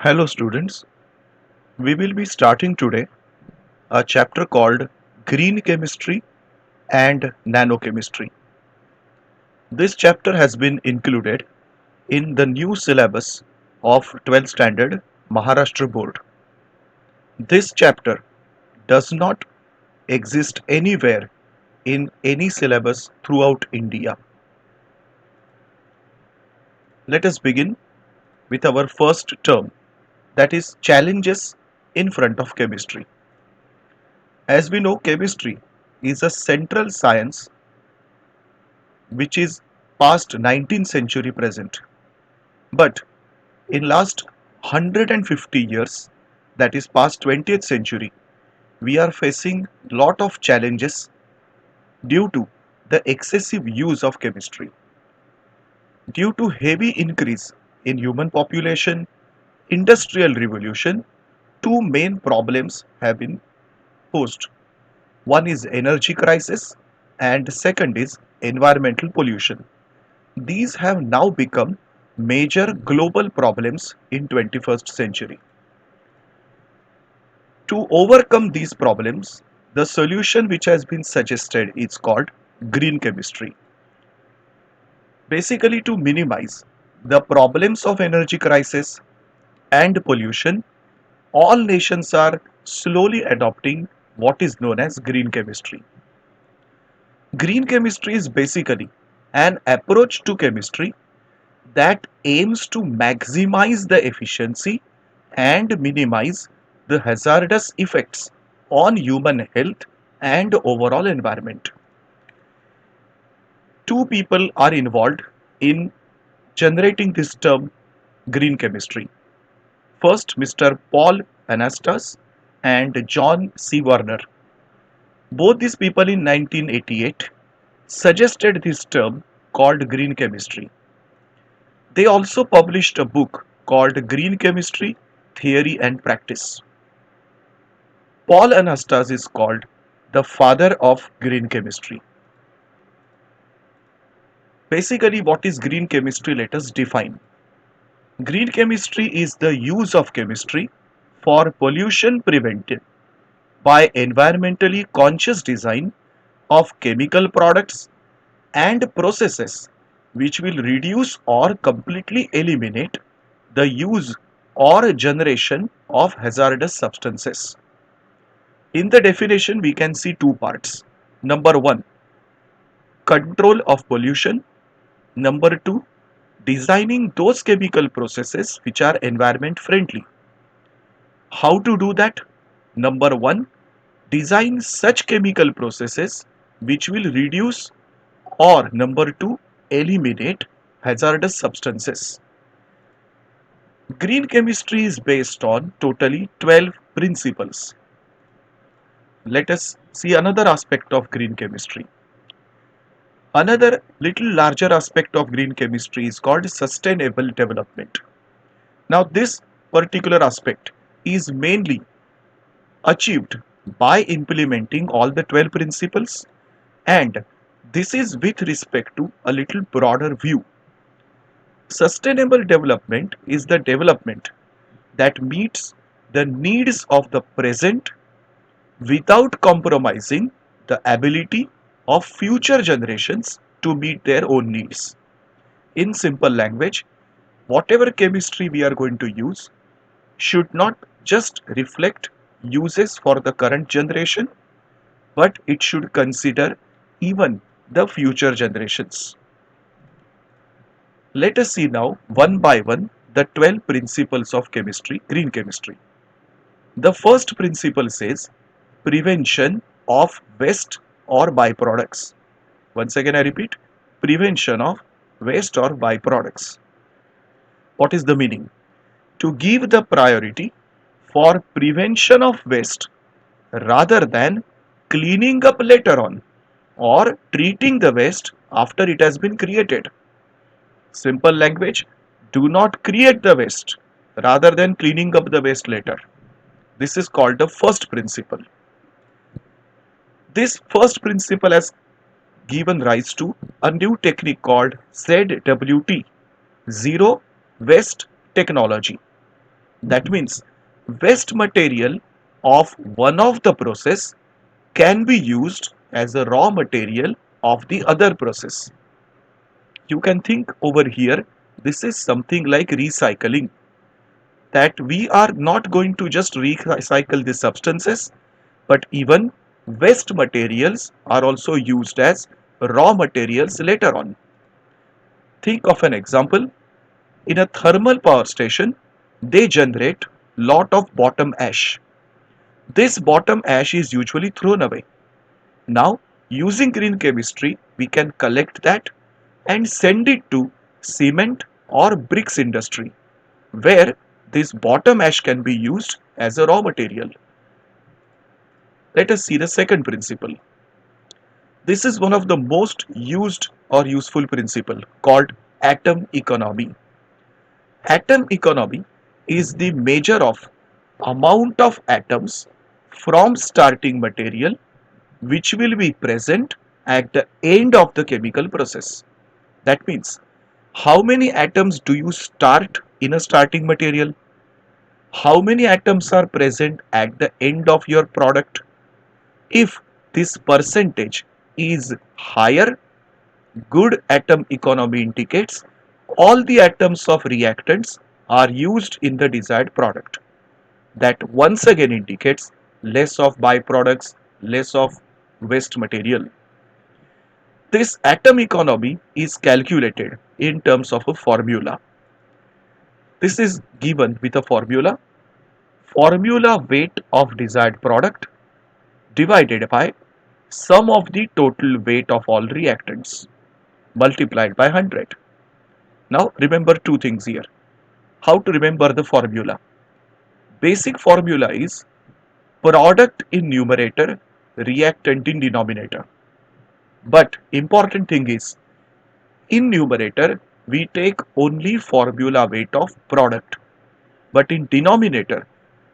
Hello students, we will be starting today a chapter called Green Chemistry and Nanochemistry. This chapter has been included in the new syllabus of 12th standard Maharashtra board. This chapter does not exist anywhere in any syllabus throughout India. Let us begin with our first term, that is challenges in front of chemistry. As we know, chemistry is a central science which is past 19th century present. But in last 150 years, that is past 20th century, we are facing lot of challenges due to the excessive use of chemistry. Due to heavy increase in human population, industrial revolution, two main problems have been posed. One is energy crisis and second is environmental pollution. These have now become major global problems in 21st century. To overcome these problems, the solution which has been suggested is called green chemistry. Basically to minimize the problems of energy crisis and pollution, all nations are slowly adopting what is known as green chemistry. Green chemistry is basically an approach to chemistry that aims to maximize the efficiency and minimize the hazardous effects on human health and overall environment. Two people are involved in generating this term green chemistry. First, Mr. Paul Anastas and John C. Warner. Both these people in 1988 suggested this term called green chemistry. They also published a book called Green Chemistry, Theory and Practice. Paul Anastas is called the father of green chemistry. Basically, what is green chemistry? Let us define. Green chemistry is the use of chemistry for pollution prevention by environmentally conscious design of chemical products and processes which will reduce or completely eliminate the use or generation of hazardous substances. In the definition, we can see two parts. Number one, control of pollution. Number two, designing those chemical processes which are environment friendly. How to do that? Number one, design such chemical processes which will reduce or number two, eliminate hazardous substances. Green chemistry is based on totally 12 principles. Let us see another aspect of green chemistry. Another little larger aspect of green chemistry is called sustainable development. Now, this particular aspect is mainly achieved by implementing all the 12 principles, and this is with respect to a little broader view. Sustainable development is the development that meets the needs of the present without compromising the ability of future generations to meet their own needs. In simple language, whatever chemistry we are going to use should not just reflect uses for the current generation, but it should consider even the future generations. Let us see now one by one the 12 principles of chemistry, green chemistry. The first principle says prevention of waste or byproducts. Once again, I repeat, prevention of waste or byproducts. What is the meaning? To give the priority for prevention of waste rather than cleaning up later on or treating the waste after it has been created. Simple language, do not create the waste rather than cleaning up the waste later. This is called the first principle. This first principle has given rise to a new technique called ZWT, Zero Waste Technology. That means waste material of one of the process can be used as a raw material of the other process. You can think over here, this is something like recycling, that we are not going to just recycle the substances, but even waste materials are also used as raw materials later on. Think of an example. In a thermal power station, they generate lot of bottom ash. This bottom ash is usually thrown away. Now, using green chemistry, we can collect that and send it to cement or bricks industry, where this bottom ash can be used as a raw material. Let us see the second principle. This is one of the most used or useful principle called atom economy. Atom economy is the measure of amount of atoms from starting material which will be present at the end of the chemical process. That means how many atoms do you start in a starting material? How many atoms are present at the end of your product? If this percentage is higher, good atom economy indicates all the atoms of reactants are used in the desired product. That once again indicates less of byproducts, less of waste material. This atom economy is calculated in terms of a formula. This is given with a formula. Formula weight of desired product divided by sum of the total weight of all reactants multiplied by 100. Now remember two things here. How to remember the formula? Basic formula is product in numerator, reactant in denominator. But important thing is, in numerator we take only formula weight of product, but in denominator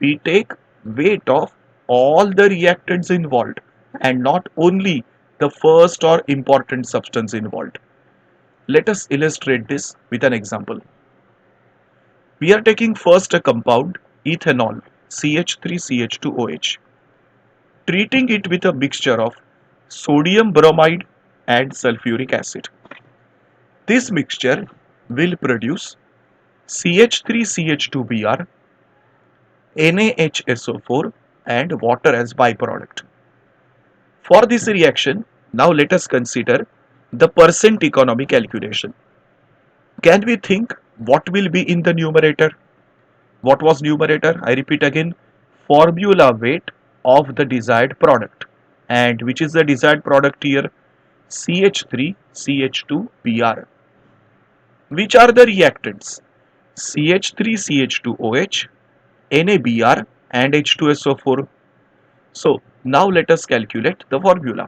we take weight of all the reactants involved and not only the first or important substance involved. Let us illustrate this with an example. We are taking first a compound ethanol CH3CH2OH, treating it with a mixture of sodium bromide and sulfuric acid. This mixture will produce CH3CH2Br, NaHSO4 and water as byproduct. For this reaction, now let us consider the percent economy calculation. Can we think what will be in the numerator? What was numerator? I repeat again, formula weight of the desired product. And which is the desired product here? CH3CH2Br. Which are the reactants? CH3CH2OH, NaBr and H2SO4. So now let us calculate the formula.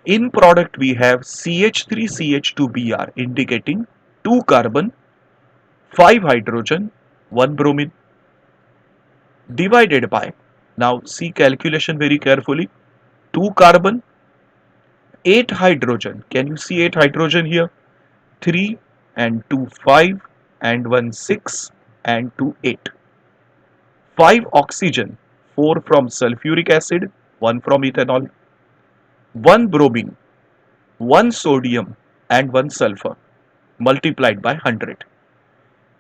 In product we have CH3CH2Br indicating 2 carbon, 5 hydrogen, 1 bromine, divided by, now see calculation very carefully, 2 carbon, 8 hydrogen. Can you see 8 hydrogen here? 3 and 2 5 and 1 6 and 2 8. 5 oxygen, 4 from sulfuric acid, 1 from ethanol, 1 bromine, 1 sodium and 1 sulfur multiplied by 100.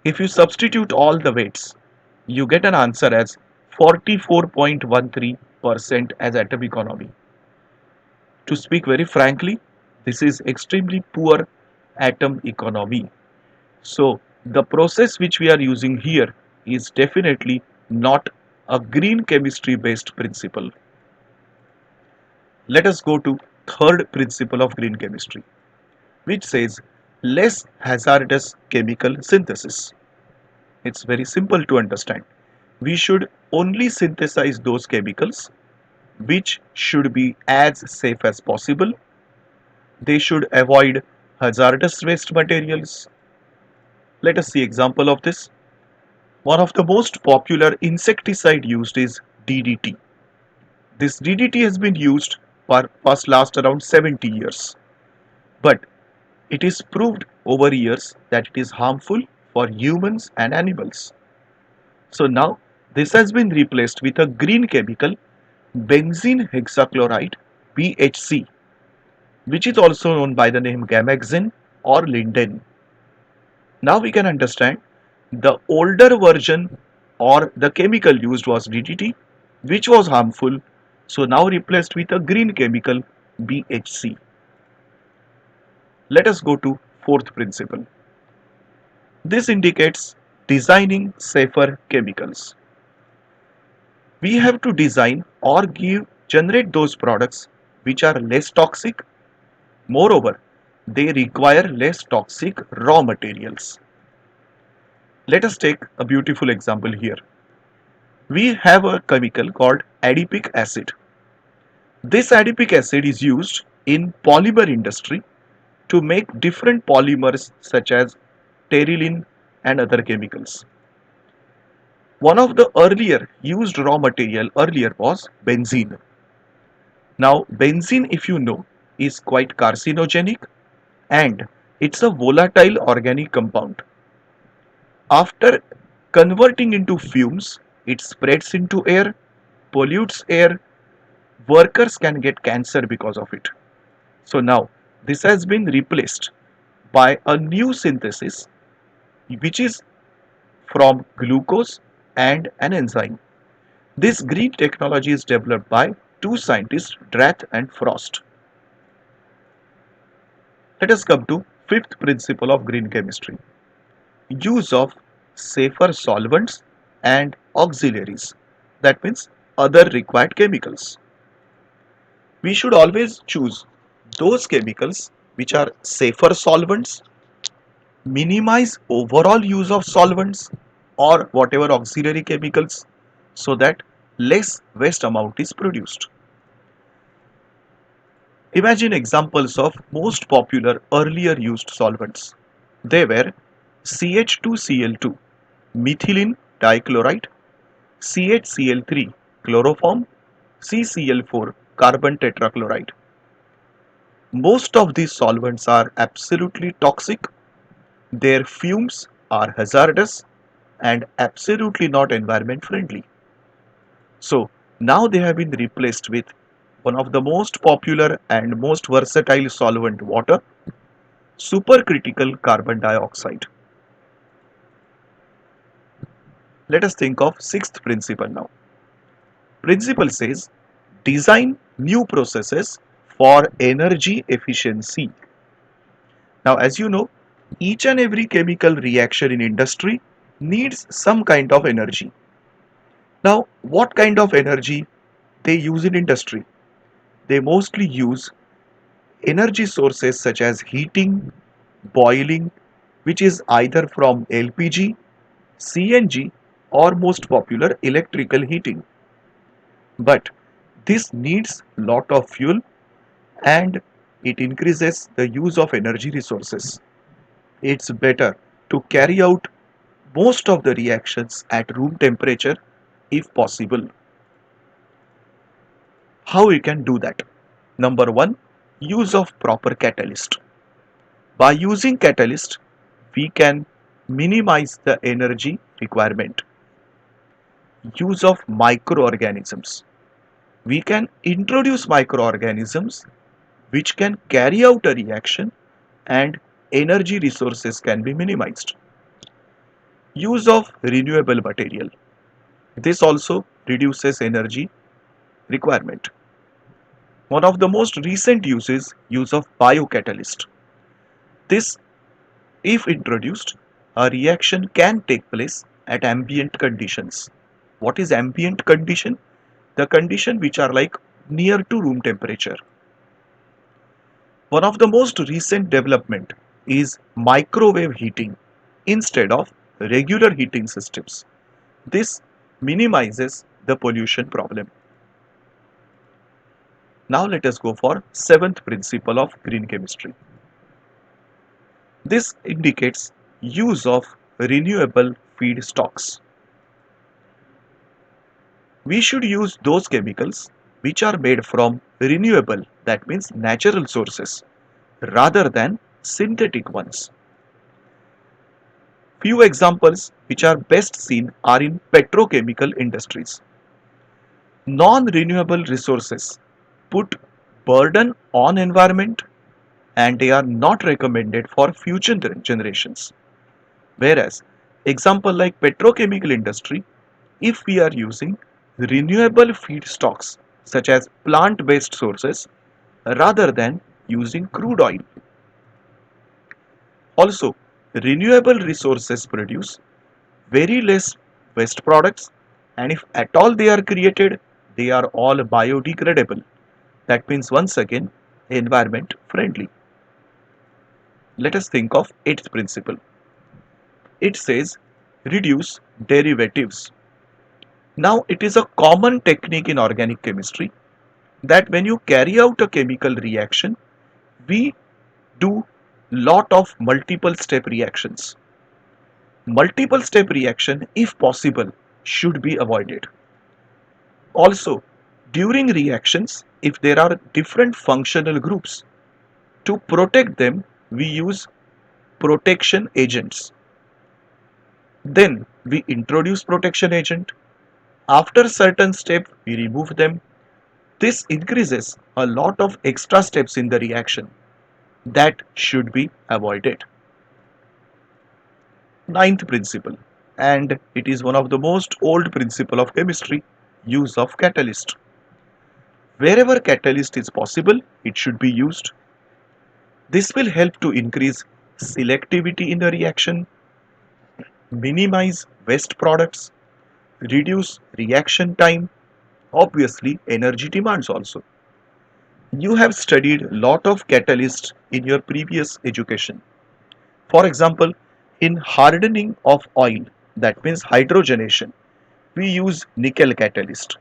If you substitute all the weights, you get an answer as 44.13% as atom economy. To speak very frankly, this is extremely poor atom economy. So the process which we are using here is definitely not a green chemistry based principle. Let us go to third principle of green chemistry, which says less hazardous chemical synthesis. It's very simple to understand. We should only synthesize those chemicals which should be as safe as possible. They should avoid hazardous waste materials. Let us see example of this. One of the most popular insecticide used is DDT. This DDT has been used for last around 70 years. But it is proved over years that it is harmful for humans and animals. So now this has been replaced with a green chemical, benzene hexachloride, BHC, which is also known by the name Gamaxin or Linden. Now we can understand the older version or the chemical used was DDT, which was harmful, so now replaced with a green chemical, BHC. Let us go to fourth principle. This indicates designing safer chemicals. We have to design or generate those products which are less toxic. Moreover, they require less toxic raw materials. Let us take a beautiful example here. We have a chemical called adipic acid. This adipic acid is used in polymer industry to make different polymers such as terylene and other chemicals. One of the earlier used raw material earlier was benzene. Now benzene, if you know, is quite carcinogenic and it's a volatile organic compound. After converting into fumes, it spreads into air, pollutes air, workers can get cancer because of it. So now this has been replaced by a new synthesis which is from glucose and an enzyme. This green technology is developed by two scientists, Drath and Frost. Let us come to fifth principle of green chemistry. Use of safer solvents and auxiliaries. That means other required chemicals. We should always choose those chemicals which are safer solvents, minimize overall use of solvents or whatever auxiliary chemicals so that less waste amount is produced. Imagine examples of most popular earlier used solvents. They were CH2Cl2, methylene dichloride, CHCl3, chloroform, CCl4, carbon tetrachloride. Most of these solvents are absolutely toxic, their fumes are hazardous and absolutely not environment friendly. So now they have been replaced with one of the most popular and most versatile solvent, water, supercritical carbon dioxide. Let us think of sixth principle now. Principle says design new processes for energy efficiency. Now as you know, each and every chemical reaction in industry needs some kind of energy. Now what kind of energy they use in industry? They mostly use energy sources such as heating, boiling, which is either from LPG, CNG or most popular electrical heating. But this needs lot of fuel and it increases the use of energy resources. It's better to carry out most of the reactions at room temperature if possible. How we can do that? Number one, use of proper catalyst. By using catalyst, we can minimize the energy requirement. Use of microorganisms. We can introduce microorganisms which can carry out a reaction and energy resources can be minimized. Use of renewable material. This also reduces energy requirement. One of the most recent uses use of biocatalyst. This, if introduced, a reaction can take place at ambient conditions. What is ambient condition? The condition which are like near to room temperature. One of the most recent development is microwave heating instead of regular heating systems. This minimizes the pollution problem. Now let us go for seventh principle of green chemistry. This indicates use of renewable feedstocks. We should use those chemicals which are made from renewable, that means natural sources, rather than synthetic ones. Few examples which are best seen are in petrochemical industries. Non-renewable resources put burden on environment and they are not recommended for future generations. Whereas example like petrochemical industry, if we are using renewable feedstocks such as plant-based sources rather than using crude oil. Also, renewable resources produce very less waste products, and if at all they are created, they are all biodegradable. That means once again environment friendly. Let us think of eighth principle. It says reduce derivatives. Now it is a common technique in organic chemistry that when you carry out a chemical reaction, we do lot of multiple step reactions. Multiple step reaction, if possible, should be avoided. Also, during reactions, if there are different functional groups, to protect them, we use protection agents. Then we introduce protection agent. After certain step, we remove them. This increases a lot of extra steps in the reaction that should be avoided. Ninth principle, and it is one of the most old principle of chemistry, use of catalyst. Wherever catalyst is possible, it should be used. This will help to increase selectivity in the reaction, minimize waste products, reduce reaction time, obviously energy demands also. You have studied lot of catalysts in your previous education. For example, in hardening of oil, that means hydrogenation, we use nickel catalyst.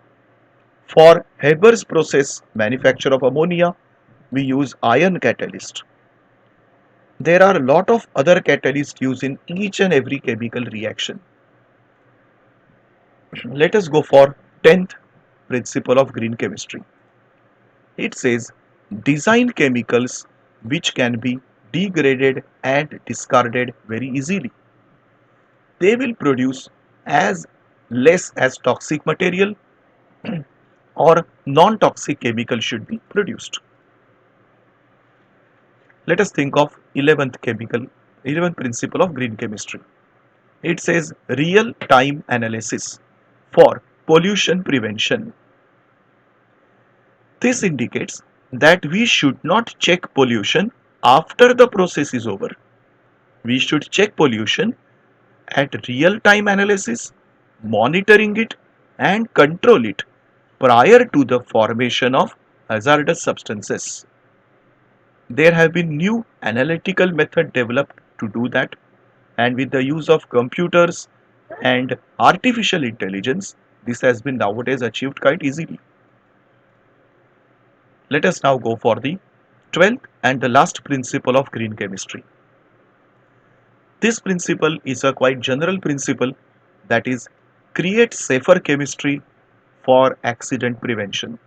For Haber's process manufacture of ammonia, we use iron catalyst. There are a lot of other catalysts used in each and every chemical reaction. Let us go for 10th principle of green chemistry. It says design chemicals which can be degraded and discarded very easily. They will produce as less as toxic material or non-toxic chemical should be produced. Let us think of 11th principle of green chemistry. It says real time analysis for pollution prevention. This indicates that we should not check pollution after the process is over. We should check pollution at real time analysis, monitoring it and control it prior to the formation of hazardous substances. There have been new analytical method developed to do that, and with the use of computers and artificial intelligence, this has been nowadays achieved quite easily. Let us now go for the 12th and the last principle of green chemistry. This principle is a quite general principle, that is create safer chemistry for accident prevention.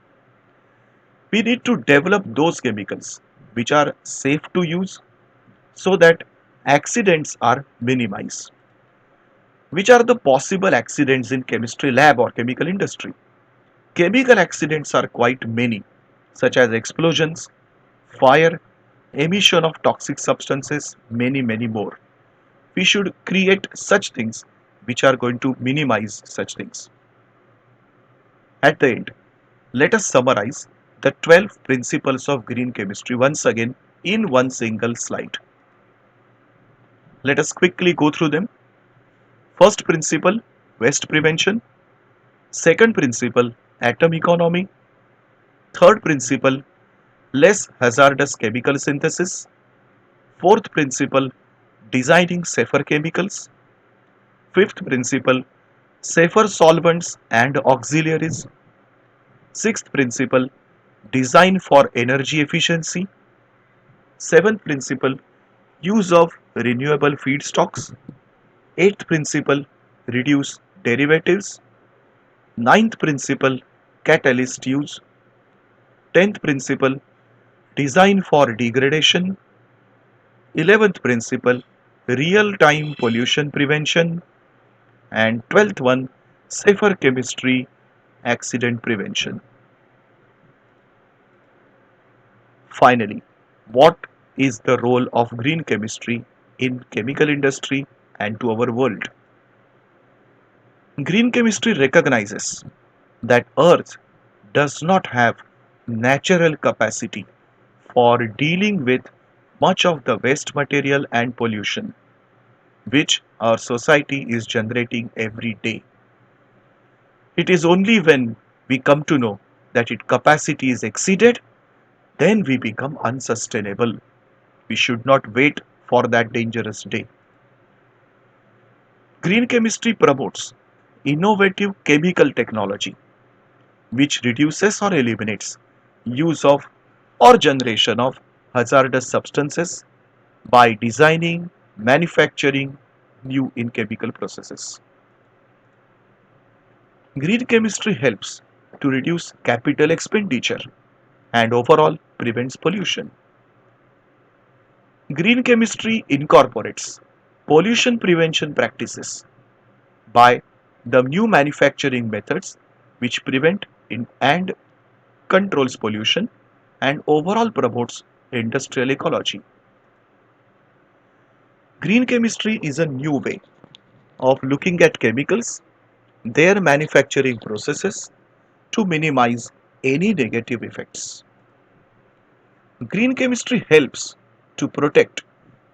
We need to develop those chemicals which are safe to use so that accidents are minimized. Which are the possible accidents in chemistry lab or chemical industry? Chemical accidents are quite many, such as explosions, fire, emission of toxic substances, many more. We should create such things which are going to minimize such things. At the end, let us summarize the 12 principles of green chemistry once again in one single slide. Let us quickly go through them. First principle, waste prevention. Second principle, atom economy. Third principle, less hazardous chemical synthesis. Fourth principle, designing safer chemicals. Fifth principle, safer solvents and auxiliaries. Sixth principle, design for energy efficiency. Seventh principle, use of renewable feedstocks. Eighth principle, reduce derivatives. Ninth principle, catalyst use. 10th principle, design for degradation. 11th principle, real-time pollution prevention, and 12th one, safer chemistry, accident prevention. Finally, what is the role of green chemistry in chemical industry and to our world? Green chemistry recognizes that Earth does not have natural capacity for dealing with much of the waste material and pollution which our society is generating every day. It is only when we come to know that its capacity is exceeded, then we become unsustainable. We should not wait for that dangerous day. Green chemistry promotes innovative chemical technology which reduces or eliminates use of or generation of hazardous substances by designing, manufacturing new in chemical processes. Green chemistry helps to reduce capital expenditure and overall prevents pollution. Green chemistry incorporates pollution prevention practices by the new manufacturing methods which prevent and controls pollution and overall promotes industrial ecology. Green chemistry is a new way of looking at chemicals, their manufacturing processes to minimize any negative effects. Green chemistry helps to protect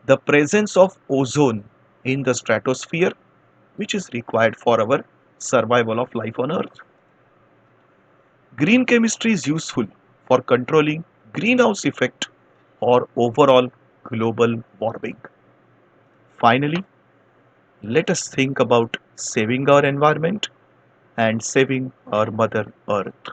the presence of ozone in the stratosphere, which is required for our survival of life on Earth. Green chemistry is useful for controlling greenhouse effect or overall global warming. Finally, let us think about saving our environment and saving our Mother Earth.